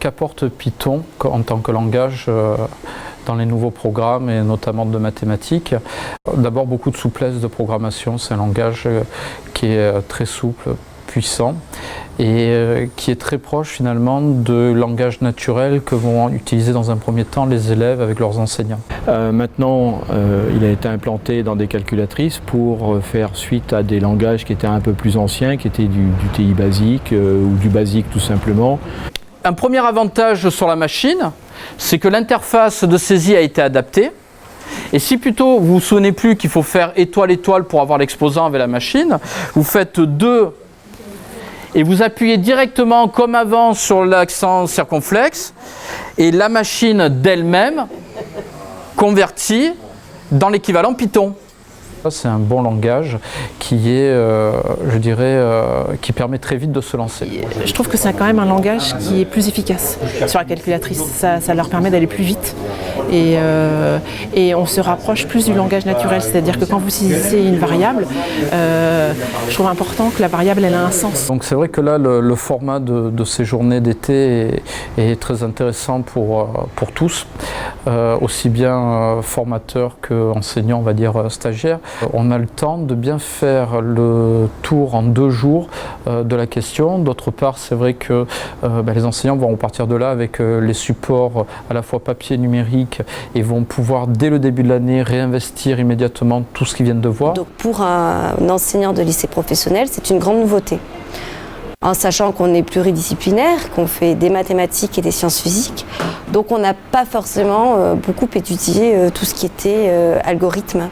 qu'apporte Python en tant que langage dans les nouveaux programmes et notamment de mathématiques. D'abord beaucoup de souplesse de programmation, c'est un langage qui est très souple, puissant et qui est très proche finalement de langage naturel que vont utiliser dans un premier temps les élèves avec leurs enseignants. Maintenant, il a été implanté dans des calculatrices pour faire suite à des langages qui étaient un peu plus anciens, qui étaient du TI basique ou du basique tout simplement. Un premier avantage sur la machine, c'est que l'interface de saisie a été adaptée. Et si plutôt vous vous souvenez plus qu'il faut faire étoile étoile pour avoir l'exposant avec la machine, vous faites 2 et vous appuyez directement comme avant sur l'accent circonflexe et la machine d'elle-même convertit dans l'équivalent Python. C'est un bon langage qui est, je dirais, qui permet très vite de se lancer. Je trouve que c'est quand même un langage qui est plus efficace sur la calculatrice. Ça leur permet d'aller plus vite et on se rapproche plus du langage naturel. C'est-à-dire que quand vous saisissez une variable, je trouve important que la variable elle a un sens. Donc c'est vrai que là, le format de ces journées d'été est très intéressant pour tous, aussi bien formateurs qu'enseignants, on va dire stagiaires. On a le temps de bien faire le tour en 2 jours de la question. D'autre part, c'est vrai que les enseignants vont repartir de là avec les supports à la fois papier et numérique et vont pouvoir dès le début de l'année réinvestir immédiatement tout ce qu'ils viennent de voir. Donc pour un enseignant de lycée professionnel, c'est une grande nouveauté. En sachant qu'on est pluridisciplinaire, qu'on fait des mathématiques et des sciences physiques, donc on n'a pas forcément beaucoup étudié tout ce qui était algorithme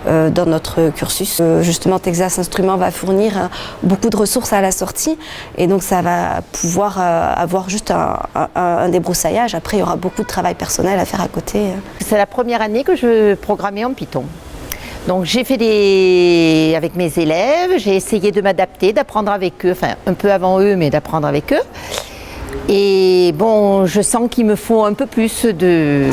dans notre cursus. Justement, Texas Instruments va fournir beaucoup de ressources à la sortie et donc ça va pouvoir avoir juste un débroussaillage. Après, il y aura beaucoup de travail personnel à faire à côté. C'est la première année que je programmais en Python. Donc j'ai fait avec mes élèves, j'ai essayé de m'adapter, d'apprendre avec eux, enfin un peu avant eux, mais d'apprendre avec eux. Et bon, je sens qu'il me faut un peu plus de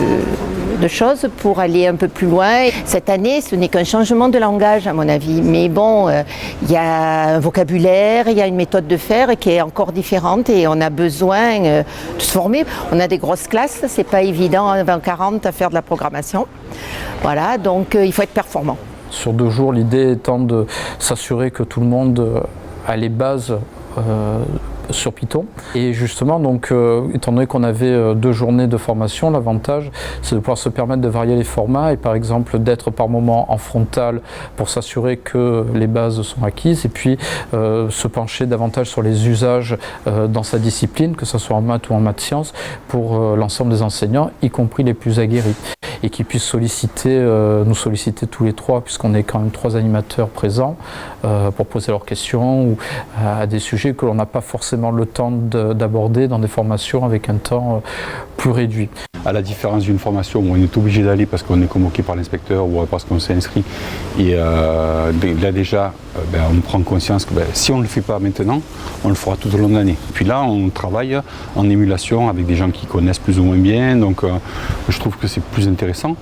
choses pour aller un peu plus loin. Cette année, ce n'est qu'un changement de langage à mon avis. Mais bon, il y a un vocabulaire, il y a une méthode de faire qui est encore différente et on a besoin de se former. On a des grosses classes, c'est pas évident, 20-40 à faire de la programmation. Voilà, donc il faut être performant. Sur 2 jours, l'idée étant de s'assurer que tout le monde a les bases sur Python. Et justement, donc, étant donné qu'on avait 2 journées de formation, l'avantage, c'est de pouvoir se permettre de varier les formats et par exemple d'être par moment en frontal pour s'assurer que les bases sont acquises et puis se pencher davantage sur les usages dans sa discipline, que ce soit en maths ou en maths sciences, pour l'ensemble des enseignants, y compris les plus aguerris. Et qui puissent nous solliciter tous les 3, puisqu'on est quand même 3 animateurs présents pour poser leurs questions ou à des sujets que l'on n'a pas forcément le temps d'aborder dans des formations avec un temps plus réduit. À la différence d'une formation où on est obligé d'aller parce qu'on est convoqué par l'inspecteur ou parce qu'on s'est inscrit, et là déjà on prend conscience que si on ne le fait pas maintenant, on le fera tout au long de l'année. Puis là on travaille en émulation avec des gens qui connaissent plus ou moins bien, donc je trouve que c'est plus intéressant.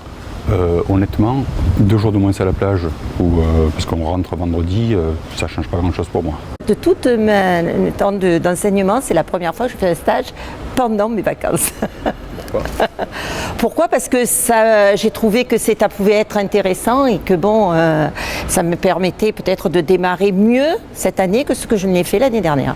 Honnêtement, 2 jours de moins à la plage, parce qu'on rentre vendredi, ça ne change pas grand chose pour moi. De tout mon temps d'enseignement, c'est la première fois que je fais un stage pendant mes vacances. Pourquoi ? Parce que j'ai trouvé que ça pouvait être intéressant et que ça me permettait peut-être de démarrer mieux cette année que ce que je n'ai fait l'année dernière.